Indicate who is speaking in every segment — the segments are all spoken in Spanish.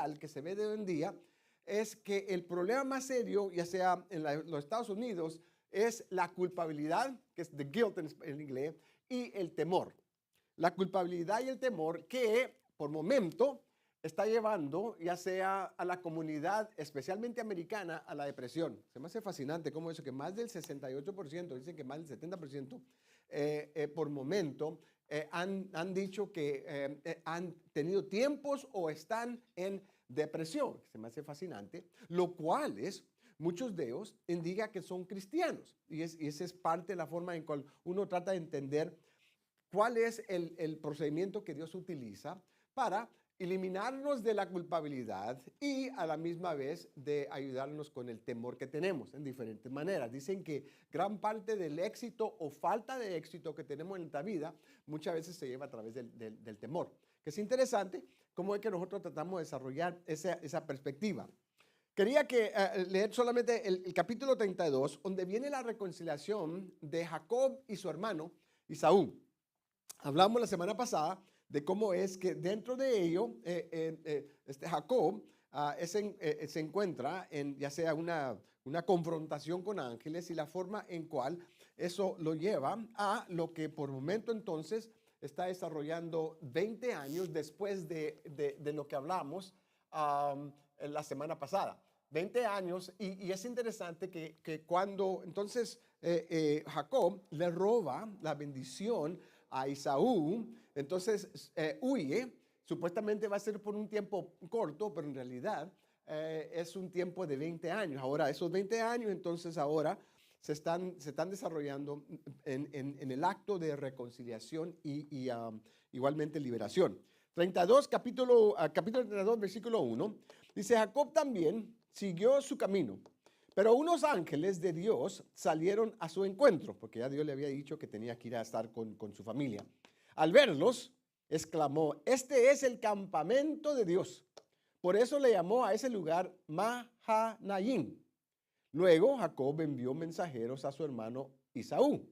Speaker 1: social que se ve de hoy en día es que el problema más serio, ya sea en los Estados Unidos, es la culpabilidad, que es the guilt en inglés, y el temor. La culpabilidad y el temor que por momento está llevando ya sea a la comunidad, especialmente americana, a la depresión. Se me hace fascinante cómo eso, que más del 68%, dicen que más del 70%, por momento han dicho que han tenido tiempos o están en depresión. Se me hace fascinante, lo cual es, muchos de ellos indican que son cristianos. Y esa es parte de la forma en cual uno trata de entender cuál es el procedimiento que Dios utiliza para eliminarnos de la culpabilidad y a la misma vez de ayudarnos con el temor que tenemos en diferentes maneras. Dicen que gran parte del éxito o falta de éxito que tenemos en esta vida muchas veces se lleva a través del temor. Que es interesante cómo es que nosotros tratamos de desarrollar esa perspectiva. Quería leer solamente el capítulo 32, donde viene la reconciliación de Jacob y su hermano Esaú. Hablamos la semana pasada de cómo es que dentro de ello Jacob se encuentra en ya sea una confrontación con ángeles y la forma en cual eso lo lleva a lo que por momento entonces está desarrollando 20 años después de lo que hablamos la semana pasada. 20 años y es interesante que cuando entonces Jacob le roba la bendición a Esaú, entonces huye, supuestamente va a ser por un tiempo corto, pero en realidad es un tiempo de 20 años. Ahora, esos 20 años entonces ahora se están desarrollando en el acto de reconciliación y igualmente liberación. 32, capítulo 32, versículo 1, dice: Jacob también siguió su camino, pero unos ángeles de Dios salieron a su encuentro, porque ya Dios le había dicho que tenía que ir a estar con su familia. Al verlos, exclamó: este es el campamento de Dios. Por eso le llamó a ese lugar Mahanaim. Luego Jacob envió mensajeros a su hermano Esaú,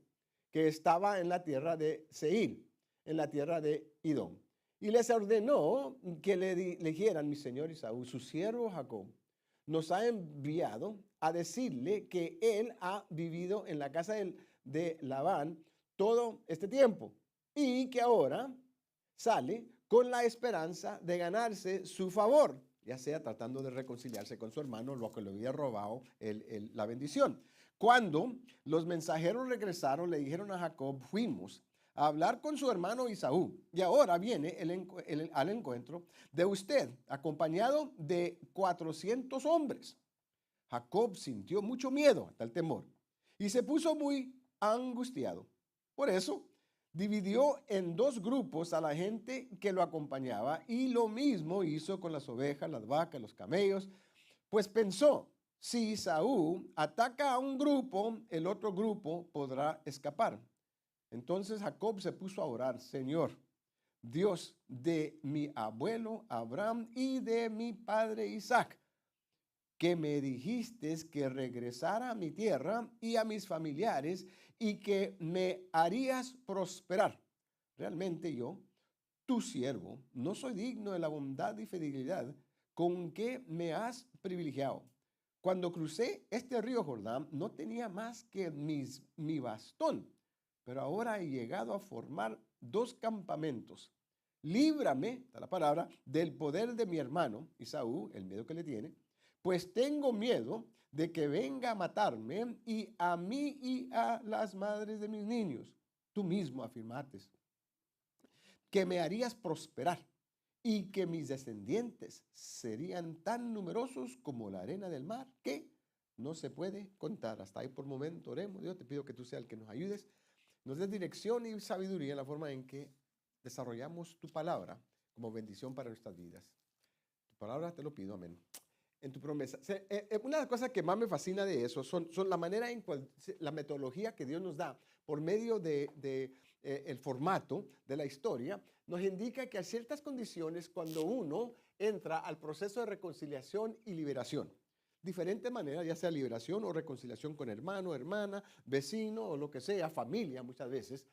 Speaker 1: que estaba en la tierra de Seir, en la tierra de Edom, y les ordenó que le dijeran: mi señor Esaú, su siervo Jacob, nos ha enviado a decirle que él ha vivido en la casa de Labán todo este tiempo y que ahora sale con la esperanza de ganarse su favor, ya sea tratando de reconciliarse con su hermano, lo que le había robado la bendición. Cuando los mensajeros regresaron, le dijeron a Jacob: fuimos a hablar con su hermano Esaú, y ahora viene al encuentro de usted, acompañado de 400 hombres. Jacob sintió mucho miedo, hasta el temor, y se puso muy angustiado. Por eso dividió en dos grupos a la gente que lo acompañaba, y lo mismo hizo con las ovejas, las vacas, los camellos, pues pensó: si Esaú ataca a un grupo, el otro grupo podrá escapar. Entonces Jacob se puso a orar: Señor, Dios de mi abuelo Abraham y de mi padre Isaac, que me dijiste que regresara a mi tierra y a mis familiares y que me harías prosperar. Realmente yo, tu siervo, no soy digno de la bondad y fidelidad con que me has privilegiado. Cuando crucé este río Jordán, no tenía más que mi bastón, pero ahora he llegado a formar dos campamentos. Líbrame, está la palabra, del poder de mi hermano Esaú, el miedo que le tiene, pues tengo miedo de que venga a matarme y a mí y a las madres de mis niños. Tú mismo afirmaste que me harías prosperar y que mis descendientes serían tan numerosos como la arena del mar, que no se puede contar. Hasta ahí por momento oremos. Dios, te pido que tú seas el que nos ayudes, nos des dirección y sabiduría en la forma en que desarrollamos tu palabra como bendición para nuestras vidas. Tu palabra te lo pido, amén. En tu promesa. Una de las cosas que más me fascina de eso son la manera en cual la metodología que Dios nos da por medio el formato de la historia, nos indica que hay ciertas condiciones cuando uno entra al proceso de reconciliación y liberación. Diferentes maneras, ya sea liberación o reconciliación con hermano, hermana, vecino o lo que sea, familia muchas veces.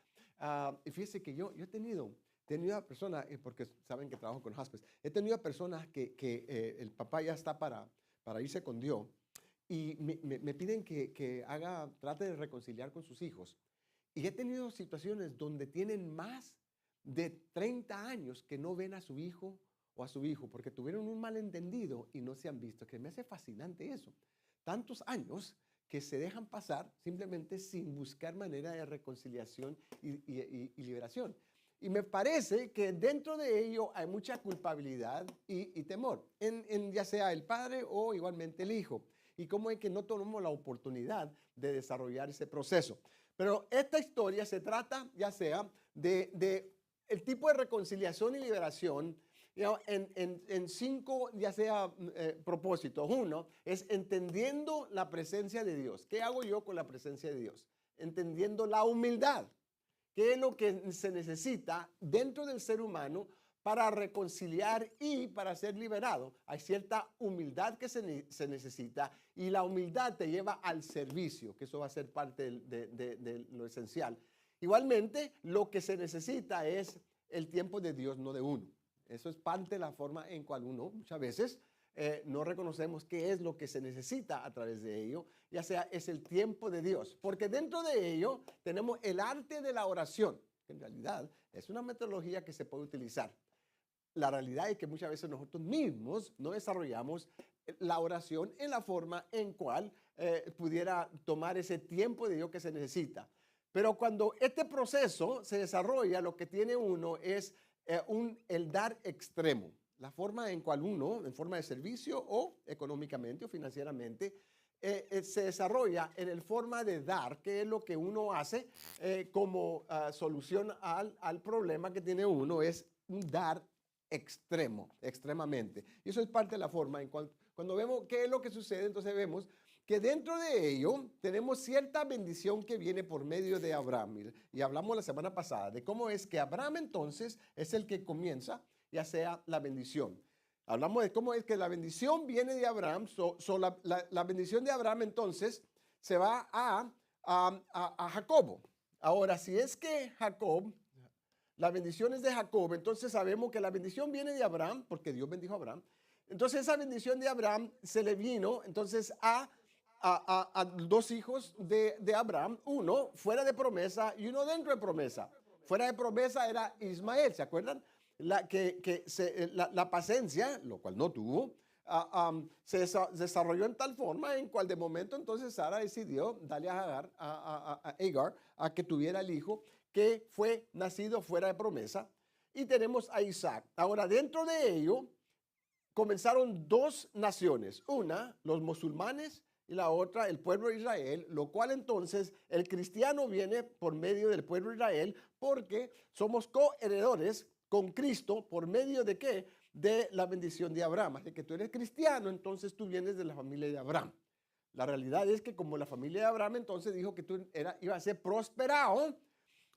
Speaker 1: Y fíjese que yo he tenido He tenido a personas, porque saben que trabajo con hospice, he tenido a personas que el papá ya está para irse con Dios y me piden que trate de reconciliar con sus hijos. Y he tenido situaciones donde tienen más de 30 años que no ven a su hijo o a su hijo porque tuvieron un malentendido y no se han visto, que me hace fascinante eso. Tantos años que se dejan pasar simplemente sin buscar manera de reconciliación y liberación. Y me parece que dentro de ello hay mucha culpabilidad y temor, ya sea el padre o igualmente el hijo. Y cómo es que no tomamos la oportunidad de desarrollar ese proceso. Pero esta historia se trata ya sea de el tipo de reconciliación y liberación en 5 ya sea propósitos. Uno es entendiendo la presencia de Dios. ¿Qué hago yo con la presencia de Dios? Entendiendo la humildad. ¿Qué es lo que se necesita dentro del ser humano para reconciliar y para ser liberado? Hay cierta humildad que se necesita y la humildad te lleva al servicio, que eso va a ser parte de lo esencial. Igualmente, lo que se necesita es el tiempo de Dios, no de uno. Eso es parte de la forma en cual uno muchas veces no reconocemos qué es lo que se necesita a través de ello, ya sea es el tiempo de Dios, porque dentro de ello tenemos el arte de la oración, que en realidad es una metodología que se puede utilizar. La realidad es que muchas veces nosotros mismos no desarrollamos la oración en la forma en cual pudiera tomar ese tiempo de Dios que se necesita. Pero cuando este proceso se desarrolla, lo que tiene uno es el dar extremo. La forma en cual uno, en forma de servicio o económicamente o financieramente, se desarrolla en el forma de dar, que es lo que uno hace como solución al problema que tiene uno, es un dar extremo, extremadamente. Y eso es parte de la forma en cual, cuando vemos qué es lo que sucede, entonces vemos que dentro de ello tenemos cierta bendición que viene por medio de Abraham. Y hablamos la semana pasada de cómo es que Abraham entonces es el que comienza, ya sea la bendición. Hablamos de cómo es que la bendición viene de Abraham. La bendición de Abraham entonces se va a Jacobo. Ahora, si es que Jacob, la bendición es de Jacob, entonces sabemos que la bendición viene de Abraham, porque Dios bendijo a Abraham. Entonces esa bendición de Abraham se le vino entonces a 2 hijos de Abraham, uno fuera de promesa y uno dentro de promesa. Fuera de promesa era Ismael, ¿se acuerdan? La paciencia, lo cual no tuvo, se desarrolló en tal forma en cual de momento entonces Sara decidió darle a Agar a que tuviera el hijo que fue nacido fuera de promesa. Y tenemos a Isaac. Ahora, dentro de ello comenzaron 2 naciones, una los musulmanes y la otra el pueblo de Israel, lo cual entonces el cristiano viene por medio del pueblo de Israel porque somos coheredores con Cristo por medio de ¿qué? De la bendición de Abraham. Así que tú eres cristiano, entonces tú vienes de la familia de Abraham. La realidad es que como la familia de Abraham entonces dijo que tú iba a ser prosperado,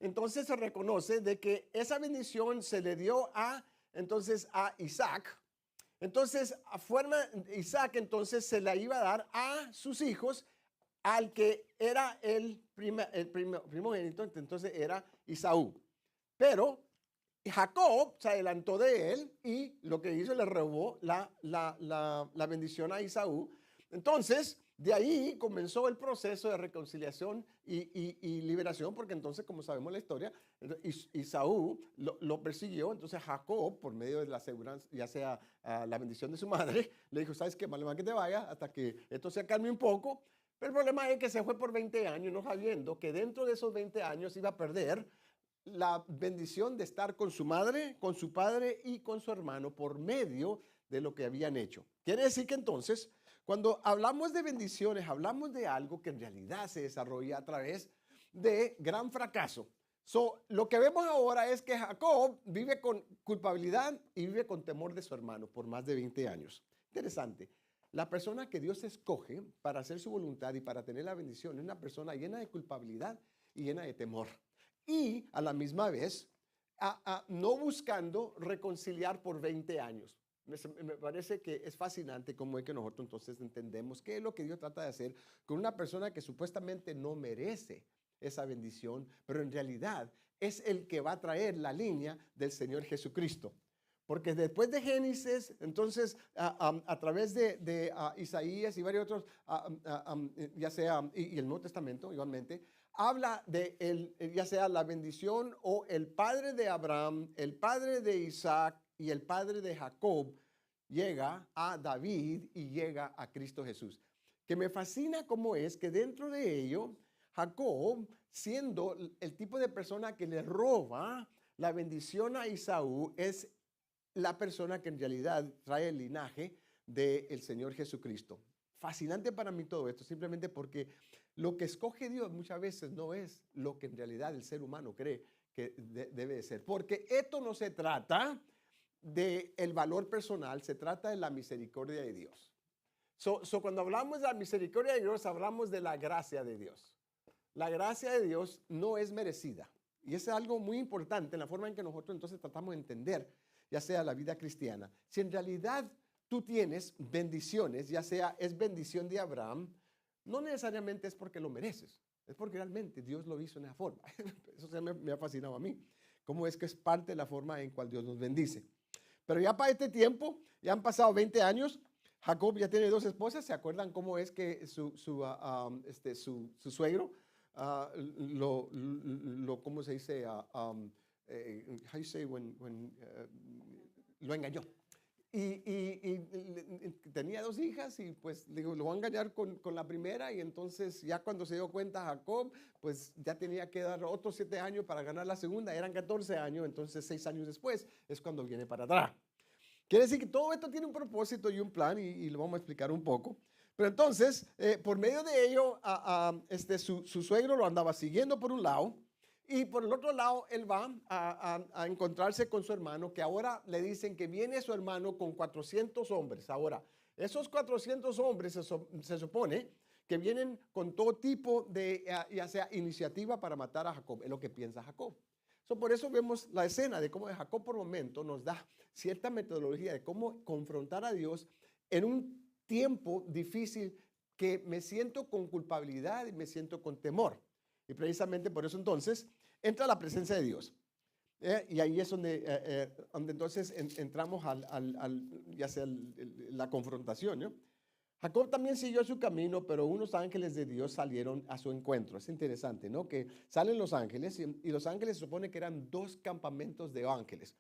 Speaker 1: entonces se reconoce de que esa bendición se le dio entonces a Isaac. Entonces, Isaac entonces se la iba a dar a sus hijos, al que era el primogénito, entonces era Esaú. Pero Jacob se adelantó de él y lo que hizo, le robó la bendición a Esaú. Entonces, de ahí comenzó el proceso de reconciliación y liberación, porque entonces, como sabemos la historia, Esaú lo persiguió. Entonces Jacob, por medio de la aseguranza, ya sea la bendición de su madre, le dijo, ¿sabes qué? Vale más que te vayas hasta que esto se calme un poco. Pero el problema es que se fue por 20 años, no sabiendo que dentro de esos 20 años iba a perder la bendición de estar con su madre, con su padre y con su hermano por medio de lo que habían hecho. Quiere decir que entonces, cuando hablamos de bendiciones, hablamos de algo que en realidad se desarrolla a través de gran fracaso. Lo que vemos ahora es que Jacob vive con culpabilidad y vive con temor de su hermano por más de 20 años. Interesante. La persona que Dios escoge para hacer su voluntad y para tener la bendición es una persona llena de culpabilidad y llena de temor. Y a la misma vez, no buscando reconciliar por 20 años. Me parece que es fascinante cómo es que nosotros entonces entendemos qué es lo que Dios trata de hacer con una persona que supuestamente no merece esa bendición, pero en realidad es el que va a traer la línea del Señor Jesucristo. Porque después de Génesis, entonces a través de Isaías y varios otros, ya sea, y el Nuevo Testamento igualmente, habla de ya sea la bendición o el padre de Abraham, el padre de Isaac y el padre de Jacob, llega a David y llega a Cristo Jesús. Que me fascina cómo es que dentro de ello, Jacob, siendo el tipo de persona que le roba la bendición a Esaú, es la persona que en realidad trae el linaje del Señor Jesucristo. Fascinante para mí todo esto, simplemente porque lo que escoge Dios muchas veces no es lo que en realidad el ser humano cree que debe de ser. Porque esto no se trata del valor personal, se trata de la misericordia de Dios. Cuando hablamos de la misericordia de Dios, hablamos de la gracia de Dios. La gracia de Dios no es merecida. Y es algo muy importante en la forma en que nosotros entonces tratamos de entender, ya sea la vida cristiana. Si en realidad tú tienes bendiciones, ya sea es bendición de Abraham, no necesariamente es porque lo mereces, es porque realmente Dios lo hizo en esa forma. Eso me ha fascinado a mí. Cómo es que es parte de la forma en cual Dios nos bendice. Pero ya para este tiempo, ya han pasado 20 años, Jacob ya tiene 2 esposas. ¿Se acuerdan cómo es que su suegro ¿cómo se dice? How you say lo engañó. Y tenía 2 hijas y pues digo, lo va a engañar con la primera, y entonces ya cuando se dio cuenta Jacob, pues ya tenía que dar otros 7 años para ganar la segunda, eran 14 años, entonces 6 años después es cuando viene para atrás. Quiere decir que todo esto tiene un propósito y un plan, y lo vamos a explicar un poco. Pero entonces, por medio de ello, su suegro lo andaba siguiendo por un lado, y por el otro lado, él va a encontrarse con su hermano, que ahora le dicen que viene su hermano con 400 hombres. Ahora, esos 400 hombres se supone que vienen con todo tipo de, ya sea iniciativa para matar a Jacob, es lo que piensa Jacob. Por eso vemos la escena de cómo Jacob por momento nos da cierta metodología de cómo confrontar a Dios en un tiempo difícil, que me siento con culpabilidad y me siento con temor. Y precisamente por eso entonces entra la presencia de Dios. Y ahí es donde entonces entramos ya sea la confrontación, ¿no? Jacob también siguió su camino, pero unos ángeles de Dios salieron a su encuentro. Es interesante, ¿no? Que salen los ángeles, y los ángeles se supone que eran 2 campamentos de ángeles.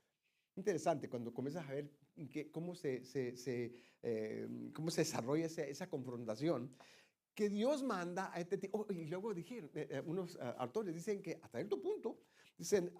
Speaker 1: Interesante cuando comienzas a ver cómo se desarrolla esa confrontación, que Dios manda a este tipo. Y luego dijeron, unos autores dicen que hasta cierto punto, dicen,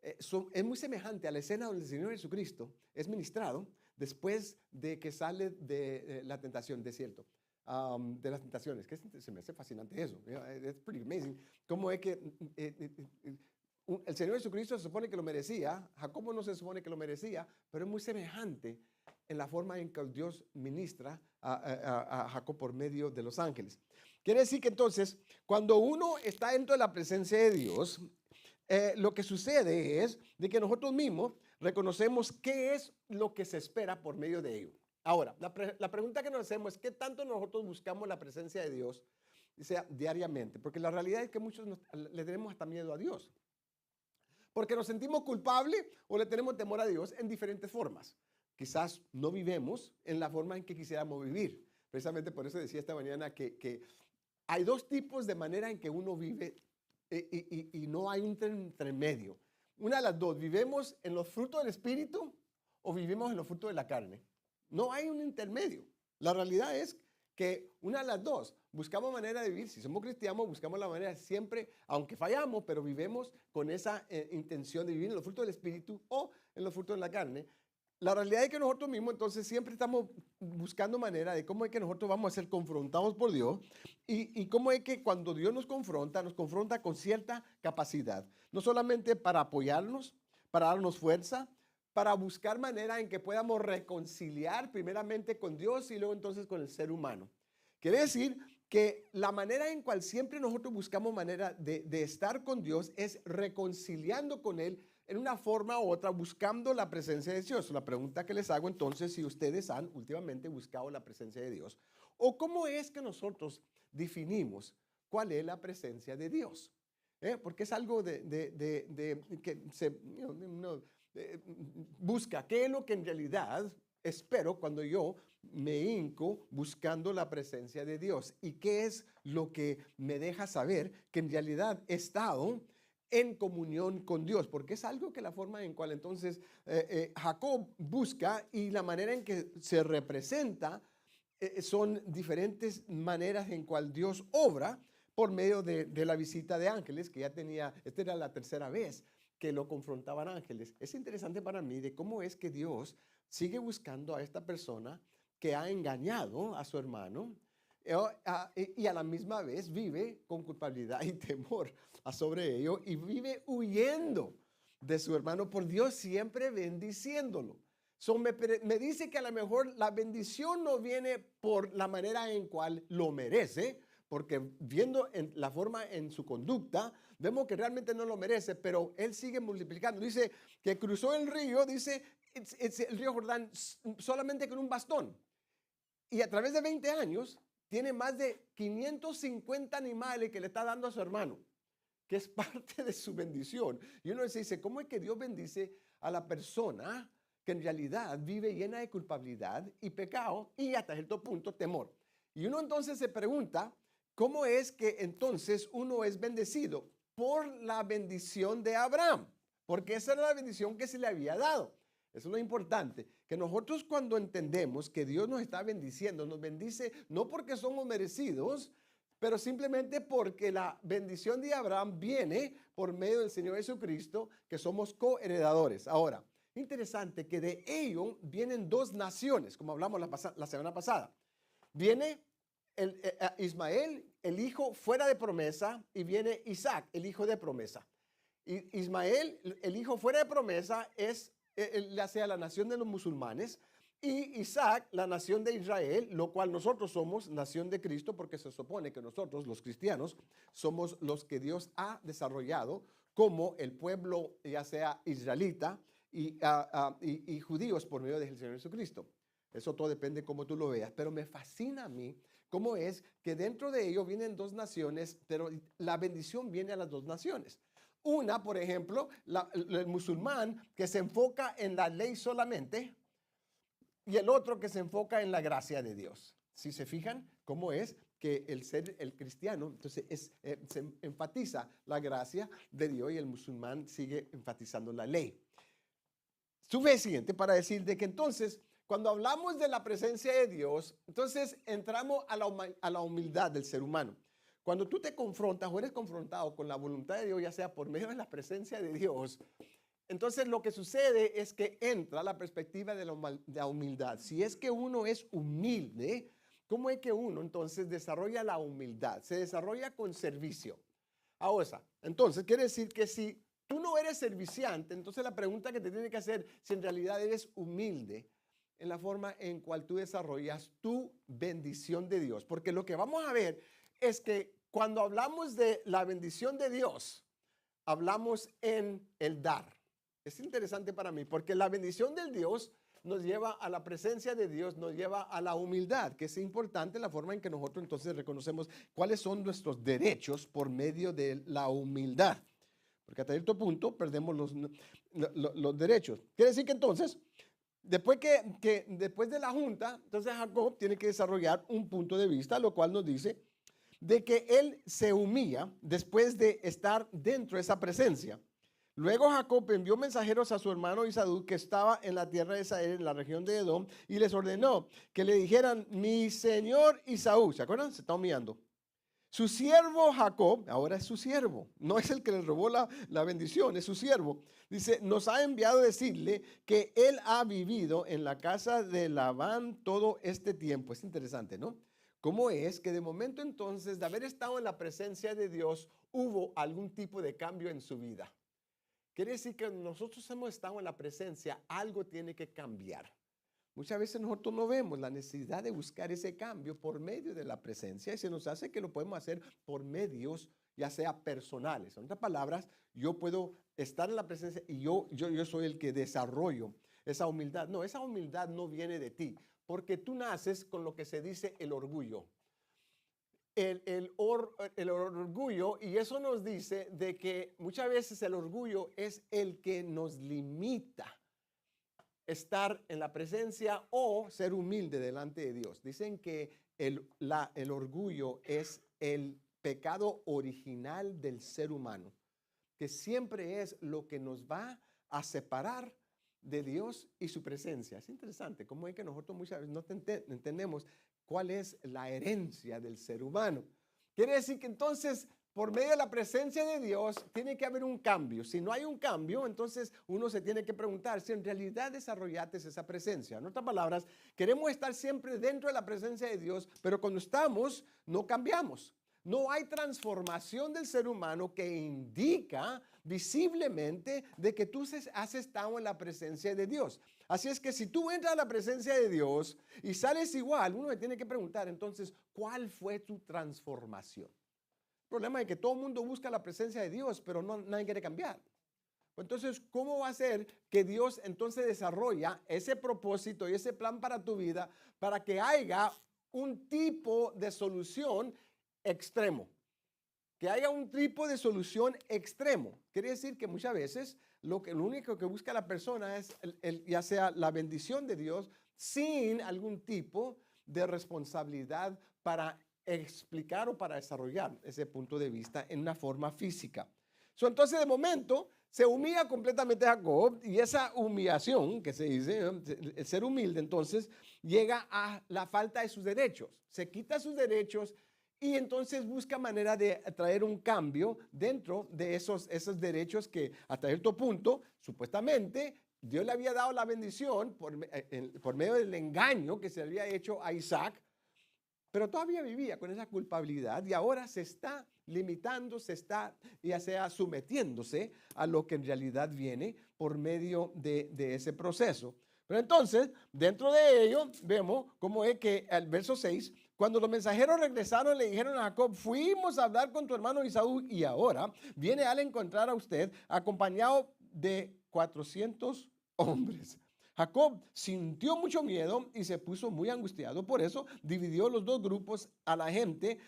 Speaker 1: es muy semejante a la escena donde el Señor Jesucristo es ministrado después de que sale de la tentación, desierto, de las tentaciones, que se me hace fascinante eso. Es pretty amazing. Cómo es que el Señor Jesucristo se supone que lo merecía, Jacobo no se supone que lo merecía, pero es muy semejante en la forma en que Dios ministra a Jacob por medio de los ángeles. Quiere decir que entonces, cuando uno está dentro de la presencia de Dios, lo que sucede es de que nosotros mismos reconocemos qué es lo que se espera por medio de ello. Ahora, la pregunta que nos hacemos es: ¿qué tanto nosotros buscamos la presencia de Dios, sea diariamente? Porque la realidad es que muchos le tenemos hasta miedo a Dios, porque nos sentimos culpables o le tenemos temor a Dios en diferentes formas. Quizás no vivimos en la forma en que quisiéramos vivir. Precisamente por eso decía esta mañana que hay 2 tipos de manera en que uno vive, y no hay un intermedio. Una de las 2, vivimos en los frutos del Espíritu o vivimos en los frutos de la carne. No hay un intermedio. La realidad es que una de las 2, buscamos manera de vivir. Si somos cristianos, buscamos la manera siempre, aunque fallamos, pero vivimos con esa intención de vivir en los frutos del Espíritu o en los frutos de la carne. La realidad es que nosotros mismos entonces siempre estamos buscando manera de cómo es que nosotros vamos a ser confrontados por Dios, y cómo es que cuando Dios nos confronta con cierta capacidad, no solamente para apoyarnos, para darnos fuerza, para buscar manera en que podamos reconciliar primeramente con Dios y luego entonces con el ser humano. Quiere decir que la manera en cual siempre nosotros buscamos manera de estar con Dios es reconciliando con Él en una forma u otra, buscando la presencia de Dios. La pregunta que les hago entonces: si ustedes han últimamente buscado la presencia de Dios, o cómo es que nosotros definimos cuál es la presencia de Dios. Porque es algo que se busca. ¿Qué es lo que en realidad espero cuando yo me hinco buscando la presencia de Dios? ¿Y qué es lo que me deja saber que en realidad he estado en comunión con Dios? Porque es algo que la forma en cual entonces Jacob busca y la manera en que se representa son diferentes maneras en cual Dios obra por medio de la visita de ángeles, que ya tenía, esta era la tercera vez que lo confrontaban ángeles. Es interesante para mí de cómo es que Dios sigue buscando a esta persona que ha engañado a su hermano y a la misma vez vive con culpabilidad y temor sobre ello y vive huyendo de su hermano por Dios siempre bendiciéndolo. Me dice que a lo mejor la bendición no viene por la manera en cual lo merece, porque viendo la forma en su conducta, vemos que realmente no lo merece, pero él sigue multiplicando. Dice que cruzó el río, dice el río Jordán solamente con un bastón. Y a través de 20 años tiene más de 550 animales que le está dando a su hermano, que es parte de su bendición. Y uno se dice, ¿cómo es que Dios bendice a la persona que en realidad vive llena de culpabilidad y pecado y hasta cierto punto temor? Y uno entonces se pregunta, ¿cómo es que entonces uno es bendecido? Por la bendición de Abraham, porque esa era la bendición que se le había dado. Eso es lo importante, que nosotros cuando entendemos que Dios nos está bendiciendo, nos bendice no porque somos merecidos, pero simplemente porque la bendición de Abraham viene por medio del Señor Jesucristo, que somos coheredadores. Ahora, interesante que de ello vienen dos naciones, como hablamos la semana pasada. Viene Ismael, el hijo fuera de promesa, y viene Isaac, el hijo de promesa. Ismael, el hijo fuera de promesa, es la nación de los musulmanes, y Isaac, la nación de Israel, lo cual nosotros somos nación de Cristo, porque se supone que nosotros, los cristianos, somos los que Dios ha desarrollado como el pueblo, ya sea israelita y judíos por medio del Señor Jesucristo. Eso todo depende cómo tú lo veas, pero me fascina a mí cómo es que dentro de ello vienen dos naciones, pero la bendición viene a las dos naciones. Una, por ejemplo, el musulmán que se enfoca en la ley solamente, y el otro que se enfoca en la gracia de Dios. Si se fijan cómo es que el ser el cristiano, entonces se enfatiza la gracia de Dios y el musulmán sigue enfatizando la ley. Sube el siguiente para decir de que entonces, cuando hablamos de la presencia de Dios, entonces entramos a la humildad del ser humano. Cuando tú te confrontas o eres confrontado con la voluntad de Dios, ya sea por medio de la presencia de Dios, entonces lo que sucede es que entra la perspectiva de la humildad. Si es que uno es humilde, ¿cómo es que uno entonces desarrolla la humildad? Se desarrolla con servicio. Ahora, entonces quiere decir que si tú no eres serviciante, entonces la pregunta que te tiene que hacer si en realidad eres humilde en la forma en cual tú desarrollas tu bendición de Dios. Porque lo que vamos a ver es que cuando hablamos de la bendición de Dios, hablamos en el dar. Es interesante para mí porque la bendición del Dios nos lleva a la presencia de Dios, nos lleva a la humildad, que es importante la forma en que nosotros entonces reconocemos cuáles son nuestros derechos por medio de la humildad. Porque hasta cierto punto perdemos los derechos. Quiere decir que entonces, después de la junta, entonces Jacob tiene que desarrollar un punto de vista, lo cual nos dice de que él se humilla después de estar dentro de esa presencia. Luego Jacob envió mensajeros a su hermano Esaú, que estaba en la tierra de Seir, en la región de Edom, y les ordenó que le dijeran, mi señor Esaú, ¿se acuerdan? Se está humillando. Su siervo Jacob, ahora es su siervo, no es el que le robó la bendición, es su siervo. Dice, nos ha enviado a decirle que él ha vivido en la casa de Labán todo este tiempo. Es interesante, ¿no? ¿Cómo es que de momento entonces, de haber estado en la presencia de Dios, hubo algún tipo de cambio en su vida? Quiere decir que nosotros hemos estado en la presencia, algo tiene que cambiar. Muchas veces nosotros no vemos la necesidad de buscar ese cambio por medio de la presencia y se nos hace que lo podemos hacer por medios ya sea personales. En otras palabras, yo puedo estar en la presencia y yo soy el que desarrollo esa humildad. No, esa humildad no viene de ti, porque tú naces con lo que se dice el orgullo. el orgullo, y eso nos dice de que muchas veces el orgullo es el que nos limita estar en la presencia o ser humilde delante de Dios. Dicen que el orgullo es el pecado original del ser humano, que siempre es lo que nos va a separar de Dios y su presencia. Es interesante cómo es que nosotros muchas veces no entendemos cuál es la herencia del ser humano. Quiere decir que entonces, por medio de la presencia de Dios, tiene que haber un cambio. Si no hay un cambio, entonces uno se tiene que preguntar si en realidad desarrollaste esa presencia. En otras palabras, queremos estar siempre dentro de la presencia de Dios, pero cuando estamos, no cambiamos. No hay transformación del ser humano que indica visiblemente de que tú has estado en la presencia de Dios. Así es que si tú entras a la presencia de Dios y sales igual, uno se tiene que preguntar entonces, ¿cuál fue tu transformación? El problema es que todo el mundo busca la presencia de Dios, pero nadie quiere cambiar. Entonces, ¿cómo va a ser que Dios entonces desarrolla ese propósito y ese plan para tu vida para que haya un tipo de solución extremo? Que haya un tipo de solución extremo. Quiere decir que muchas veces lo único que busca la persona es ya sea la bendición de Dios sin algún tipo de responsabilidad para explicar o para desarrollar ese punto de vista en una forma física. Entonces, de momento, se humilla completamente a Jacob y esa humillación, que se dice, el ser humilde, entonces, llega a la falta de sus derechos. Se quita sus derechos y entonces busca manera de traer un cambio dentro de esos derechos que hasta cierto punto, supuestamente, Dios le había dado la bendición por medio del engaño que se había hecho a Isaac, pero todavía vivía con esa culpabilidad y ahora se está limitando, se está ya sea sometiéndose a lo que en realidad viene por medio de ese proceso. Pero entonces, dentro de ello, vemos cómo es que el verso 6, cuando los mensajeros regresaron, le dijeron a Jacob, fuimos a hablar con tu hermano Esaú y ahora viene a encontrar a usted acompañado de 400 hombres. Jacob sintió mucho miedo y se puso muy angustiado. Por eso dividió los dos grupos a la gente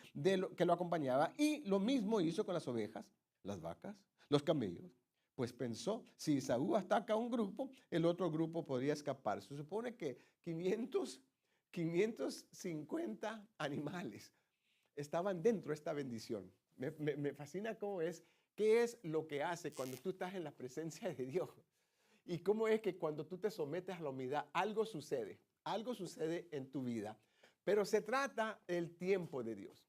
Speaker 1: que lo acompañaba y lo mismo hizo con las ovejas, las vacas, los camellos. Pues pensó, si Esaú ataca a un grupo, el otro grupo podría escapar. Se supone que 550 animales estaban dentro de esta bendición. Me fascina qué es lo que hace cuando tú estás en la presencia de Dios. Y cómo es que cuando tú te sometes a la humildad, algo sucede en tu vida. Pero se trata del tiempo de Dios.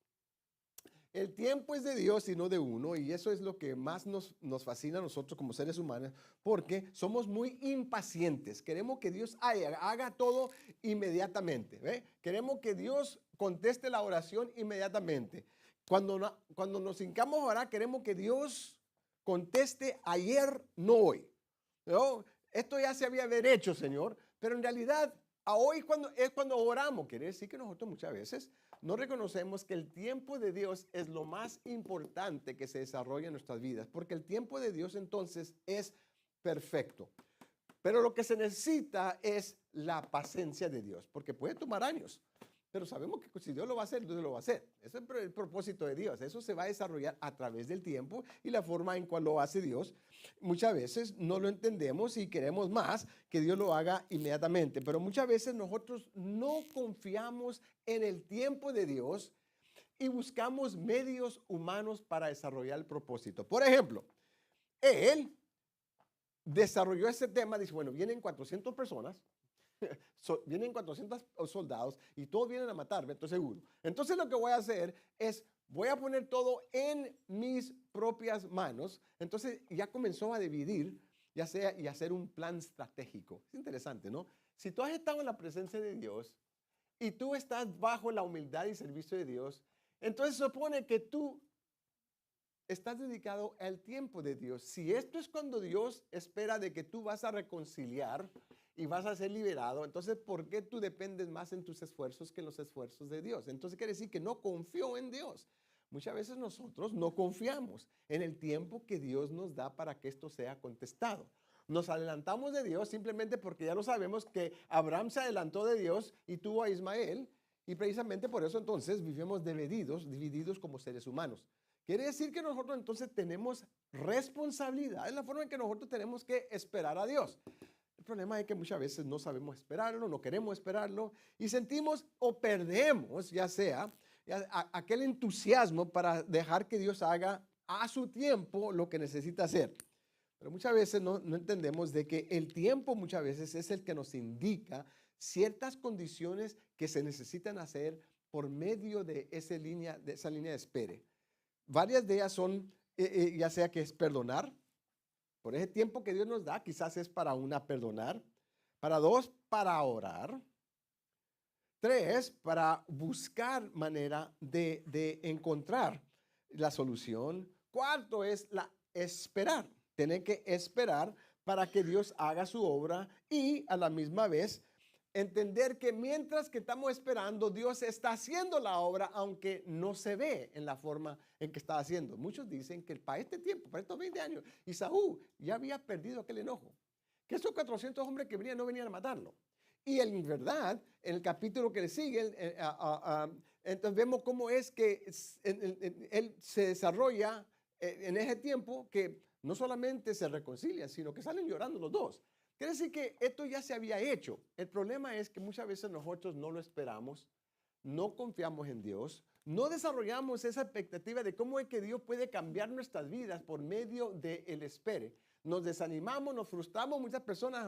Speaker 1: El tiempo es de Dios y no de uno, y eso es lo que más nos fascina a nosotros como seres humanos, porque somos muy impacientes. Queremos que Dios haga todo inmediatamente. ¿Ve? Queremos que Dios conteste la oración inmediatamente. Cuando nos hincamos a orar, queremos que Dios conteste ayer, no hoy. ¿No? Esto ya se había haber hecho, Señor, pero en realidad a hoy es cuando oramos. Quiere decir que nosotros muchas veces no reconocemos que el tiempo de Dios es lo más importante que se desarrolla en nuestras vidas, porque el tiempo de Dios entonces es perfecto. Pero lo que se necesita es la paciencia de Dios, porque puede tomar años. Pero sabemos que si Dios lo va a hacer, Dios lo va a hacer. Ese es el propósito de Dios. Eso se va a desarrollar a través del tiempo y la forma en cual lo hace Dios. Muchas veces no lo entendemos y queremos más que Dios lo haga inmediatamente. Pero muchas veces nosotros no confiamos en el tiempo de Dios y buscamos medios humanos para desarrollar el propósito. Por ejemplo, Él desarrolló ese tema. Dice, bueno, vienen 400 personas. Vienen 400 soldados y todos vienen a matarme, estoy seguro. Entonces lo que voy a hacer es, voy a poner todo en mis propias manos. Entonces ya comenzó a dividir, ya sea, y hacer un plan estratégico. Es interesante, ¿no? Si tú has estado en la presencia de Dios y tú estás bajo la humildad y servicio de Dios, entonces se supone que tú estás dedicado al tiempo de Dios. Si esto es cuando Dios espera de que tú vas a reconciliar y vas a ser liberado, entonces ¿por qué tú dependes más en tus esfuerzos que en los esfuerzos de Dios? Entonces quiere decir que no confío en Dios. Muchas veces nosotros no confiamos en el tiempo que Dios nos da para que esto sea contestado. Nos adelantamos de Dios simplemente porque ya lo sabemos que Abraham se adelantó de Dios y tuvo a Ismael, Y precisamente por eso entonces vivimos divididos como seres humanos. Quiere decir que nosotros entonces tenemos responsabilidad en la forma en que nosotros tenemos que esperar a Dios. El problema es que muchas veces no sabemos esperarlo, no queremos esperarlo y sentimos o perdemos, ya sea aquel entusiasmo para dejar que Dios haga a su tiempo lo que necesita hacer. Pero muchas veces no entendemos de que el tiempo muchas veces es el que nos indica ciertas condiciones que se necesitan hacer por medio de esa línea de espere. Varias de ellas son, ya sea que es perdonar, por ese tiempo que Dios nos da, quizás es para una, perdonar, para dos, para orar, tres, para buscar manera de encontrar la solución, cuarto es esperar, tener que esperar para que Dios haga su obra y a la misma vez entender que mientras que estamos esperando, Dios está haciendo la obra, aunque no se ve en la forma en que está haciendo. Muchos dicen que para este tiempo, para estos 20 años, Isaú ya había perdido aquel enojo, que esos 400 hombres que venían no venían a matarlo. Y en verdad, en el capítulo que le sigue, entonces vemos cómo es que él se desarrolla en ese tiempo que no solamente se reconcilian, sino que salen llorando los dos. Quiere decir que esto ya se había hecho. El problema es que muchas veces nosotros no lo esperamos, no confiamos en Dios, no desarrollamos esa expectativa de cómo es que Dios puede cambiar nuestras vidas por medio del espere. Nos desanimamos, nos frustramos, muchas personas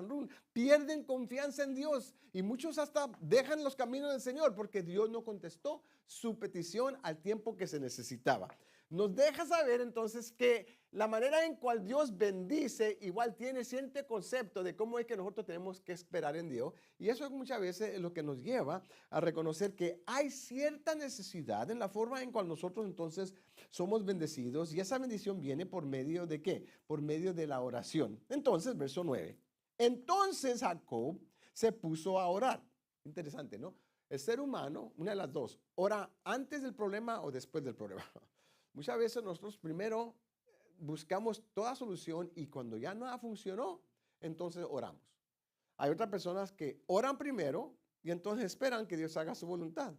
Speaker 1: pierden confianza en Dios y muchos hasta dejan los caminos del Señor porque Dios no contestó su petición al tiempo que se necesitaba. Nos deja saber entonces que la manera en cual Dios bendice igual tiene cierto concepto de cómo es que nosotros tenemos que esperar en Dios. Y eso es muchas veces lo que nos lleva a reconocer que hay cierta necesidad en la forma en cual nosotros entonces somos bendecidos. Y esa bendición viene por medio de ¿qué? Por medio de la oración. Entonces, verso 9. Entonces Jacob se puso a orar. Interesante, ¿no? El ser humano, una de las dos, ora antes del problema o después del problema. Muchas veces nosotros primero buscamos toda solución y cuando ya nada funcionó, entonces oramos. Hay otras personas que oran primero y entonces esperan que Dios haga su voluntad.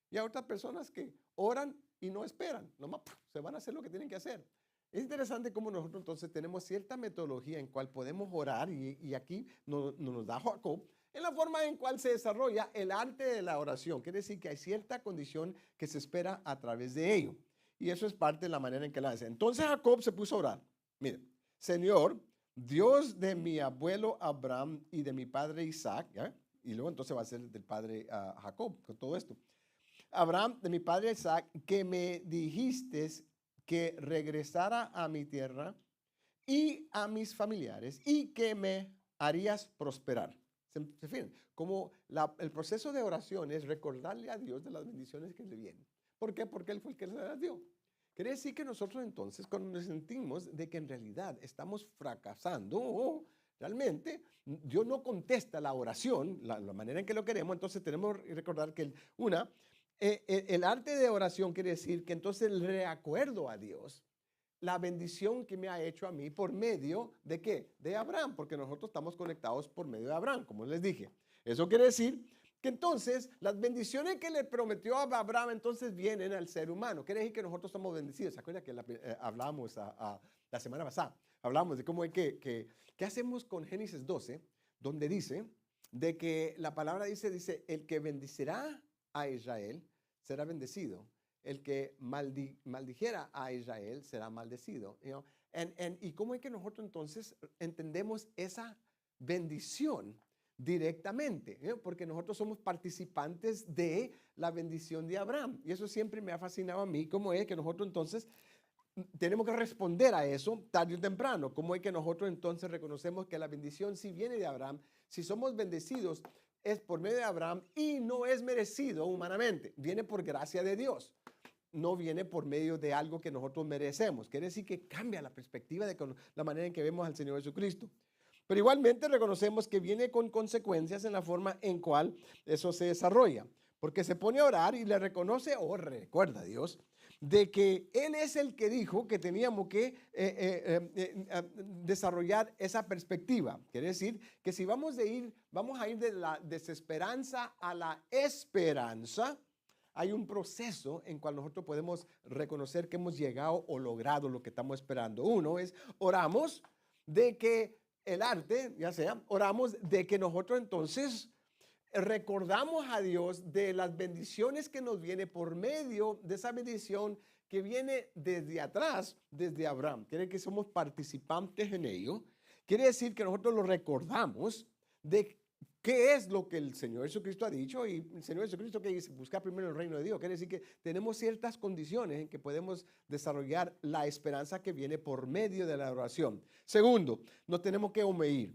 Speaker 1: Y hay otras personas que oran y no esperan, nomás se van a hacer lo que tienen que hacer. Es interesante cómo nosotros entonces tenemos cierta metodología en cual podemos orar y aquí nos da Jacob en la forma en cual se desarrolla el arte de la oración. Quiere decir que hay cierta condición que se espera a través de ello. Y eso es parte de la manera en que la hace. Entonces Jacob se puso a orar. Mire, Señor, Dios de mi abuelo Abraham y de mi padre Isaac, ¿ya? Y luego entonces va a ser del padre Jacob con todo esto. Abraham, de mi padre Isaac, que me dijiste que regresara a mi tierra y a mis familiares y que me harías prosperar. ¿Se fijan? Como el proceso de oración es recordarle a Dios de las bendiciones que le vienen. ¿Por qué? Porque Él fue el que se las dio. Quiere decir que nosotros entonces, cuando nos sentimos de que en realidad estamos fracasando, realmente Dios no contesta la oración, la manera en que lo queremos, entonces tenemos que recordar que el arte de oración quiere decir que entonces le recuerdo a Dios la bendición que me ha hecho a mí por medio de ¿qué? De Abraham, porque nosotros estamos conectados por medio de Abraham, como les dije. Eso quiere decir que entonces las bendiciones que le prometió a Abraham entonces vienen al ser humano. Quiere decir que nosotros somos bendecidos. ¿Se acuerdan que hablamos la semana pasada? Hablamos de cómo es ¿qué hacemos con Génesis 12? Donde dice de que la palabra dice, el que bendecirá a Israel será bendecido. El que maldijera a Israel será maldecido. ¿Y cómo es que nosotros entonces entendemos esa bendición directamente? Porque nosotros somos participantes de la bendición de Abraham. Y eso siempre me ha fascinado a mí, cómo es que nosotros entonces tenemos que responder a eso tarde o temprano. Cómo es que nosotros entonces reconocemos que la bendición sí viene de Abraham. Si somos bendecidos es por medio de Abraham y no es merecido humanamente. Viene por gracia de Dios. No viene por medio de algo que nosotros merecemos. Quiere decir que cambia la perspectiva de la manera en que vemos al Señor Jesucristo. Pero igualmente reconocemos que viene con consecuencias en la forma en cual eso se desarrolla. Porque se pone a orar y le reconoce o recuerda a Dios de que Él es el que dijo que teníamos que desarrollar esa perspectiva. Quiere decir que si vamos a ir de la desesperanza a la esperanza, hay un proceso en cual nosotros podemos reconocer que hemos llegado o logrado lo que estamos esperando. Uno es, oramos de que el arte, ya sea, oramos de que nosotros entonces recordamos a Dios de las bendiciones que nos viene por medio de esa bendición que viene desde atrás, desde Abraham. Quiere decir que somos participantes en ello. Quiere decir que nosotros lo recordamos de qué es lo que el Señor Jesucristo ha dicho. Y el Señor Jesucristo que dice, buscar primero el reino de Dios. Quiere decir que tenemos ciertas condiciones en que podemos desarrollar la esperanza que viene por medio de la oración. Segundo, nos tenemos que humear.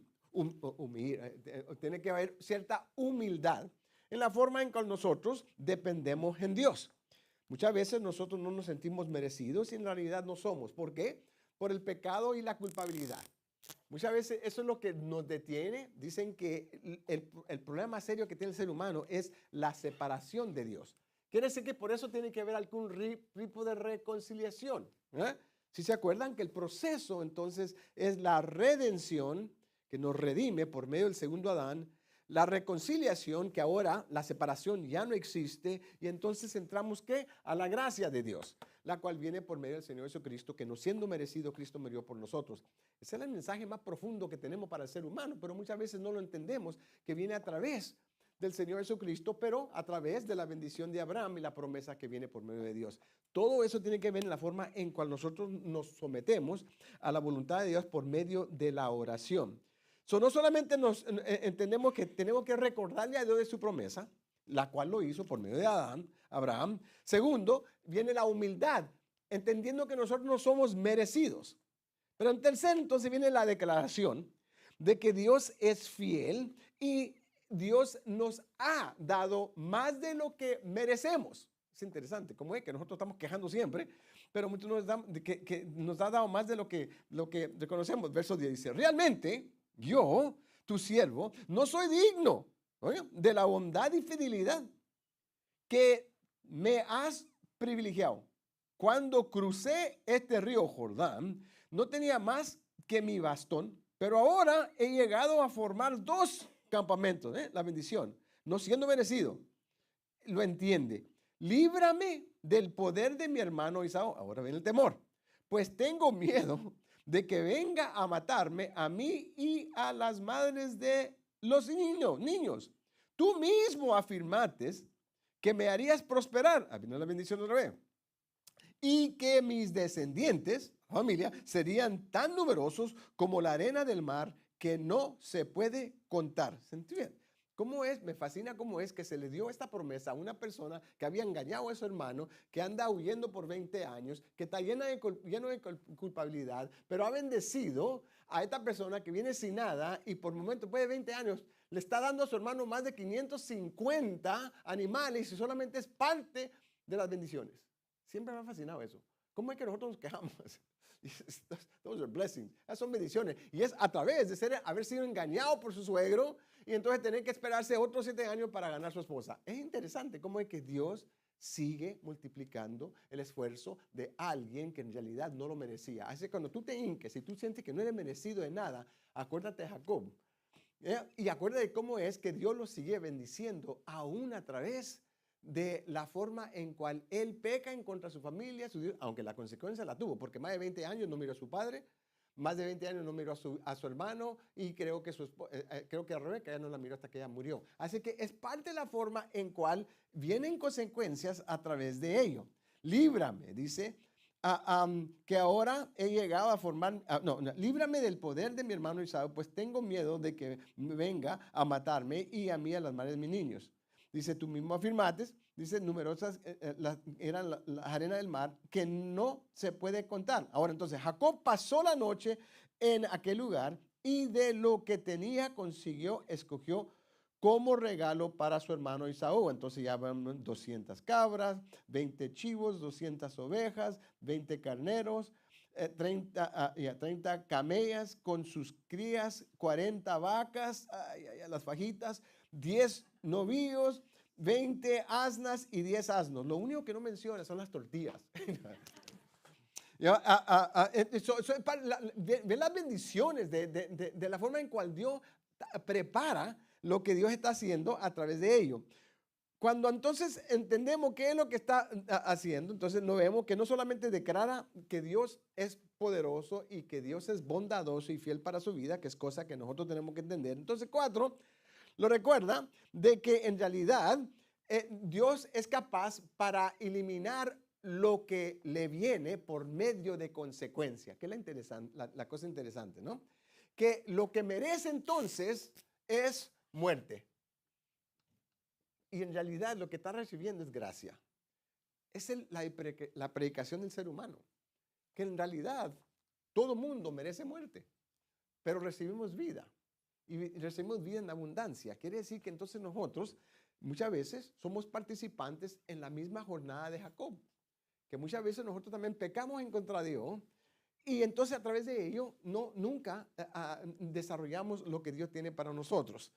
Speaker 1: Tiene que haber cierta humildad en la forma en que nosotros dependemos en Dios. Muchas veces nosotros no nos sentimos merecidos y en realidad no somos. ¿Por qué? Por el pecado y la culpabilidad. Muchas veces eso es lo que nos detiene. Dicen que el problema más serio que tiene el ser humano es la separación de Dios. Quiere decir que por eso tiene que haber algún tipo de reconciliación. Si se acuerdan que el proceso entonces es la redención, que nos redime por medio del segundo Adán, la reconciliación, que ahora la separación ya no existe, y entonces entramos ¿qué? A la gracia de Dios, la cual viene por medio del Señor Jesucristo, que no siendo merecido, Cristo murió por nosotros. Ese es el mensaje más profundo que tenemos para el ser humano, pero muchas veces no lo entendemos, que viene a través del Señor Jesucristo, pero a través de la bendición de Abraham y la promesa que viene por medio de Dios. Todo eso tiene que ver en la forma en cual nosotros nos sometemos a la voluntad de Dios por medio de la oración. No solamente entendemos que tenemos que recordarle a Dios de su promesa, la cual lo hizo por medio de Abraham. Segundo, viene la humildad, entendiendo que nosotros no somos merecidos. Pero en tercer, entonces viene la declaración de que Dios es fiel y Dios nos ha dado más de lo que merecemos. Es interesante, como es que nosotros estamos quejando siempre, pero muchos nos ha dado más de lo que reconocemos. Verso 10 dice, realmente yo, tu siervo, no soy digno, ¿oye?, de la bondad y fidelidad que me has privilegiado. Cuando crucé este río Jordán, no tenía más que mi bastón, pero ahora he llegado a formar 2 campamentos, la bendición, no siendo merecido. Lo entiende. Líbrame del poder de mi hermano Esaú. Ahora viene el temor, pues tengo miedo de que venga a matarme a mí y a las madres de los niños. Tú mismo afirmaste que me harías prosperar. Viene la bendición otra vez. Y que mis descendientes, familia, serían tan numerosos como la arena del mar, que no se puede contar. ¿Se entiende? ¿Cómo es? Me fascina cómo es que se le dio esta promesa a una persona que había engañado a su hermano, que anda huyendo por 20 años, que está lleno de culpabilidad, pero ha bendecido a esta persona que viene sin nada y por momento, después de 20 años, le está dando a su hermano más de 550 animales y solamente es parte de las bendiciones. Siempre me ha fascinado eso. ¿Cómo es que nosotros nos quejamos? Those are blessings. Esas son bendiciones. Y es a través de haber sido engañado por su suegro y entonces tener que esperarse otros 7 años para ganar su esposa. Es interesante cómo es que Dios sigue multiplicando el esfuerzo de alguien que en realidad no lo merecía. Así que cuando tú te hinques y tú sientes que no eres merecido de nada, acuérdate de Jacob. Y acuérdate de cómo es que Dios lo sigue bendiciendo aún a través de la forma en cual él peca en contra de su familia, aunque la consecuencia la tuvo, porque más de 20 años no miró a su padre, más de 20 años no miró a su hermano, y creo que a Rebeca ya no la miró hasta que ella murió. Así que es parte de la forma en cual vienen consecuencias a través de ello. Líbrame, dice, que ahora he llegado a formar, líbrame del poder de mi hermano Esaú, pues tengo miedo de que venga a matarme y a mí a las madres de mis niños. Dice, tú mismo afirmaste, dice, numerosas eran las arenas del mar que no se puede contar. Ahora entonces, Jacob pasó la noche en aquel lugar y de lo que tenía escogió como regalo para su hermano Esaú. Entonces ya van 200 cabras, 20 chivos, 200 ovejas, 20 carneros, 30 camellas con sus crías, 40 vacas, las fajitas, 10 novillos, 20 asnas y 10 asnos. Lo único que no menciona son las tortillas. Ve las bendiciones de la forma en cual Dios prepara lo que Dios está haciendo a través de ello. Cuando entonces entendemos qué es lo que está haciendo, entonces nos vemos que no solamente declara que Dios es poderoso y que Dios es bondadoso y fiel para su vida, que es cosa que nosotros tenemos que entender. Entonces, 4, lo recuerda de que en realidad Dios es capaz para eliminar lo que le viene por medio de consecuencia, que es la cosa interesante, ¿no? Que lo que merece entonces es muerte. Y en realidad lo que está recibiendo es gracia. Es la predicación del ser humano, que en realidad todo mundo merece muerte, pero recibimos vida. Y recibimos vida en abundancia. Quiere decir que entonces nosotros muchas veces somos participantes en la misma jornada de Jacob, que muchas veces nosotros también pecamos en contra de Dios y entonces a través de ello nunca desarrollamos lo que Dios tiene para nosotros.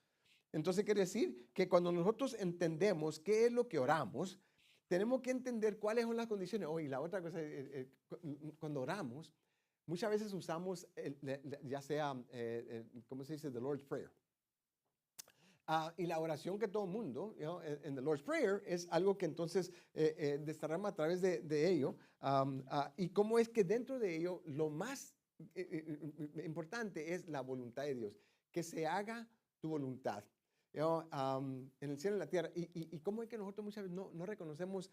Speaker 1: Entonces quiere decir que cuando nosotros entendemos qué es lo que oramos, tenemos que entender cuáles son las condiciones. Y la otra cosa, cuando oramos, muchas veces usamos, ya sea, ¿cómo se dice? The Lord's Prayer. Y la oración que todo el mundo, en the Lord's Prayer, es algo que entonces desarrollamos a través de ello. Y cómo es que dentro de ello, lo más importante es la voluntad de Dios. Que se haga tu voluntad. En el cielo y en la tierra. Y cómo es que nosotros muchas veces no reconocemos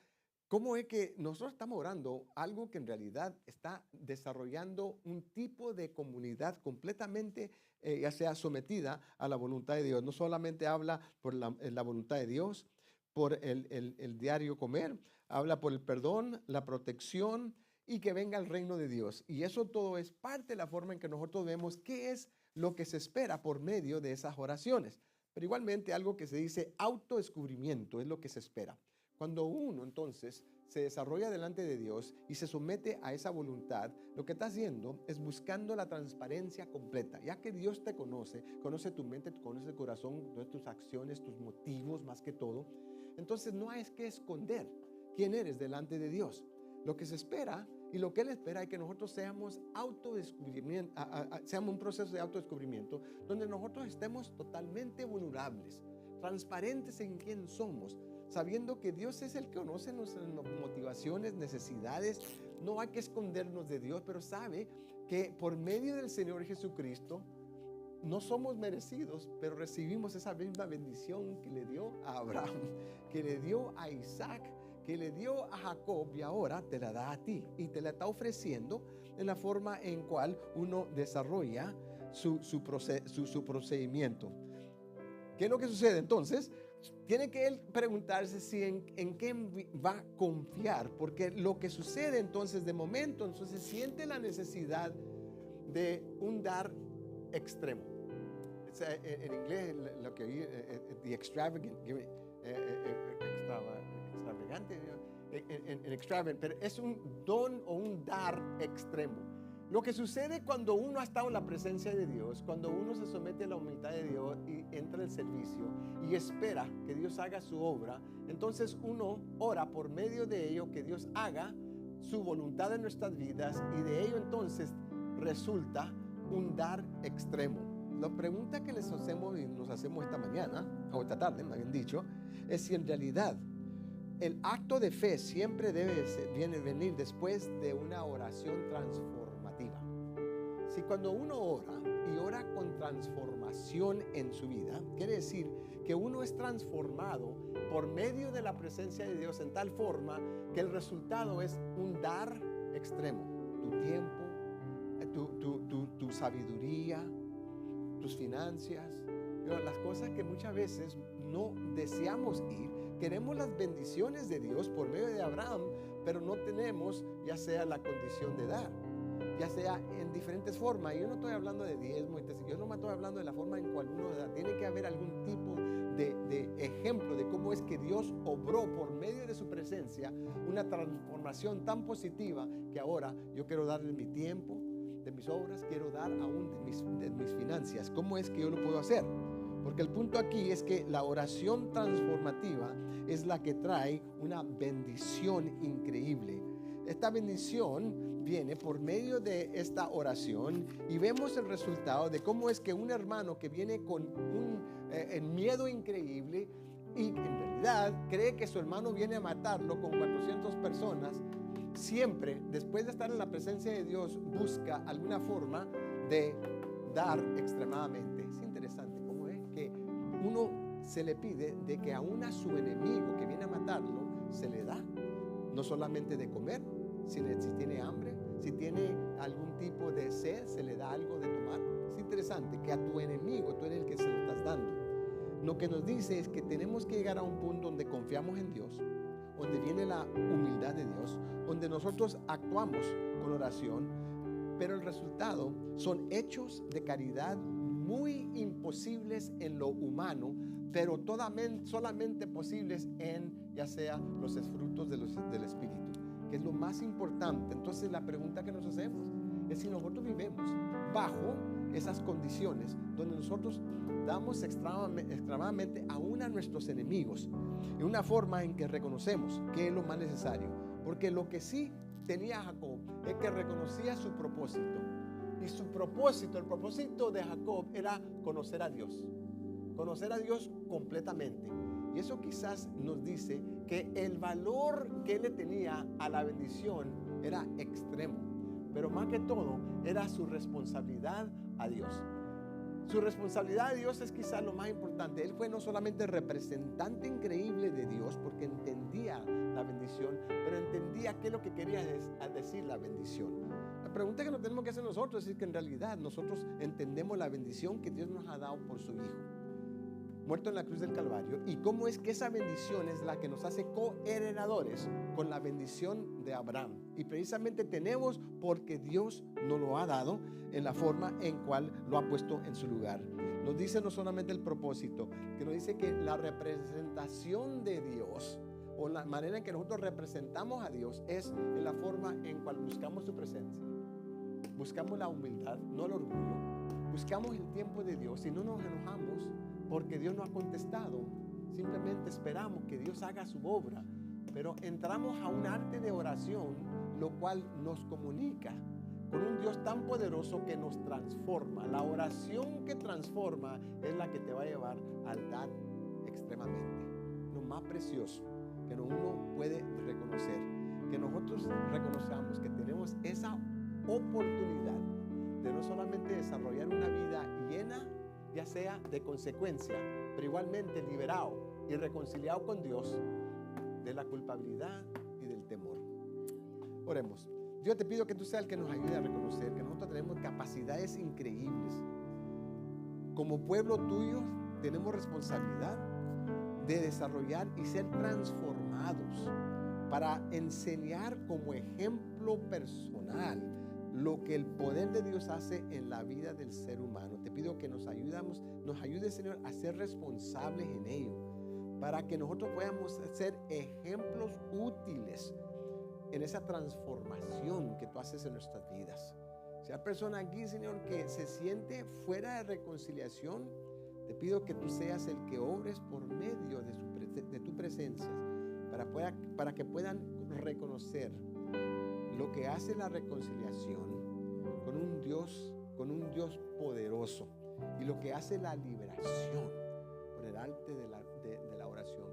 Speaker 1: cómo es que nosotros estamos orando algo que en realidad está desarrollando un tipo de comunidad completamente ya sea sometida a la voluntad de Dios. No solamente habla por la voluntad de Dios, por el diario comer, habla por el perdón, la protección y que venga el reino de Dios. Y eso todo es parte de la forma en que nosotros vemos qué es lo que se espera por medio de esas oraciones. Pero igualmente algo que se dice autodescubrimiento es lo que se espera. Cuando uno entonces se desarrolla delante de Dios y se somete a esa voluntad, lo que está haciendo es buscando la transparencia completa. Ya que Dios te conoce tu mente, conoce el corazón, tus acciones, tus motivos más que todo. Entonces no hay que esconder quién eres delante de Dios. Lo que se espera y lo que Él espera es que nosotros seamos autodescubrimiento, seamos un proceso de autodescubrimiento donde nosotros estemos totalmente vulnerables, transparentes en quién somos, sabiendo que Dios es el que conoce nuestras motivaciones, necesidades. No hay que escondernos de Dios, pero sabe que por medio del Señor Jesucristo no somos merecidos, pero recibimos esa misma bendición que le dio a Abraham, que le dio a Isaac, que le dio a Jacob y ahora te la da a ti y te la está ofreciendo en la forma en cual uno desarrolla su procedimiento. ¿Qué es lo que sucede entonces? Tiene que él preguntarse si en qué va a confiar, porque lo que sucede entonces de momento, entonces siente la necesidad de un dar extremo. En inglés lo que oí, the extravagant, extravagante, en extravagant, pero es un don o un dar extremo. Lo que sucede cuando uno ha estado en la presencia de Dios, cuando uno se somete a la humildad de Dios y entra al servicio y espera que Dios haga su obra, entonces uno ora por medio de ello que Dios haga su voluntad en nuestras vidas y de ello entonces resulta un dar extremo. La pregunta que nos hacemos esta mañana, o esta tarde, me habían dicho, es si en realidad el acto de fe siempre debe venir después de una oración transformativa. Si cuando uno ora y ora con transformación en su vida, quiere decir que uno es transformado por medio de la presencia de Dios en tal forma que el resultado es un dar extremo. Tu tiempo, tu sabiduría, tus finanzas, las cosas que muchas veces no deseamos ir. Queremos las bendiciones de Dios por medio de Abraham, pero no tenemos ya sea la condición de dar, ya sea en diferentes formas. Yo no estoy hablando de diezmo, yo no me estoy hablando de la forma en cual uno da. Tiene que haber algún tipo de ejemplo de cómo es que Dios obró por medio de su presencia una transformación tan positiva que ahora yo quiero darle mi tiempo, de mis obras, quiero dar aún de mis finanzas. ¿Cómo es que yo lo puedo hacer? Porque el punto aquí es que la oración transformativa es la que trae una bendición increíble. Esta bendición viene por medio de esta oración y vemos el resultado de cómo es que un hermano que viene con un miedo increíble y en realidad cree que su hermano viene a matarlo con 400 personas, siempre después de estar en la presencia de Dios busca alguna forma de dar extremadamente. Es interesante cómo es que uno se le pide de que aún a su enemigo que viene a matarlo se le da, no solamente de comer, si tiene hambre, si tiene algún tipo de sed, se le da algo de tomar. Es interesante que a tu enemigo tú eres el que se lo estás dando. Lo que nos dice es que tenemos que llegar a un punto donde confiamos en Dios, donde viene la humildad de Dios, donde nosotros actuamos con oración, pero el resultado son hechos de caridad muy imposibles en lo humano, pero solamente posibles en ya sea los frutos del Espíritu, que es lo más importante. Entonces la pregunta que nos hacemos es si nosotros vivimos bajo esas condiciones donde nosotros damos extremadamente aún a nuestros enemigos, en una forma en que reconocemos que es lo más necesario. Porque lo que sí tenía Jacob es que reconocía su propósito. Y su propósito, el propósito de Jacob era conocer a Dios completamente. Y eso quizás nos dice que el valor que él le tenía a la bendición era extremo. Pero más que todo, era su responsabilidad a Dios. Su responsabilidad a Dios es quizás lo más importante. Él fue no solamente representante increíble de Dios, porque entendía la bendición, pero entendía qué es lo que quería decir la bendición. La pregunta que nos tenemos que hacer nosotros es que en realidad nosotros entendemos la bendición que Dios nos ha dado por su Hijo, muerto en la cruz del Calvario, y cómo es que esa bendición es la que nos hace coheredadores con la bendición de Abraham. Y precisamente tenemos porque Dios nos lo ha dado en la forma en cual lo ha puesto en su lugar. Nos dice no solamente el propósito, que nos dice que la representación de Dios, o la manera en que nosotros representamos a Dios, es en la forma en cual buscamos su presencia. Buscamos la humildad, no el orgullo. Buscamos el tiempo de Dios y no nos enojamos porque Dios no ha contestado. Simplemente esperamos que Dios haga su obra. Pero entramos a un arte de oración, lo cual nos comunica con un Dios tan poderoso que nos transforma. La oración que transforma es la que te va a llevar al dar extremadamente. Lo más precioso que uno puede reconocer, que nosotros reconozcamos que tenemos esa oportunidad de no solamente desarrollar una vida llena, ya sea de consecuencia, pero igualmente liberado y reconciliado con Dios de la culpabilidad y del temor. Oremos. Yo te pido que tú seas el que nos ayude a reconocer que nosotros tenemos capacidades increíbles. Como pueblo tuyo tenemos responsabilidad de desarrollar y ser transformados para enseñar como ejemplo personal lo que el poder de Dios hace en la vida del ser humano. Te pido que nos ayude, Señor, a ser responsables en ello, para que nosotros podamos ser ejemplos útiles en esa transformación que tú haces en nuestras vidas. Si hay persona aquí, Señor, que se siente fuera de reconciliación, te pido que tú seas el que obres por medio de tu presencia, para que puedan reconocer lo que hace la reconciliación con un Dios poderoso, y lo que hace la liberación por el arte de la oración.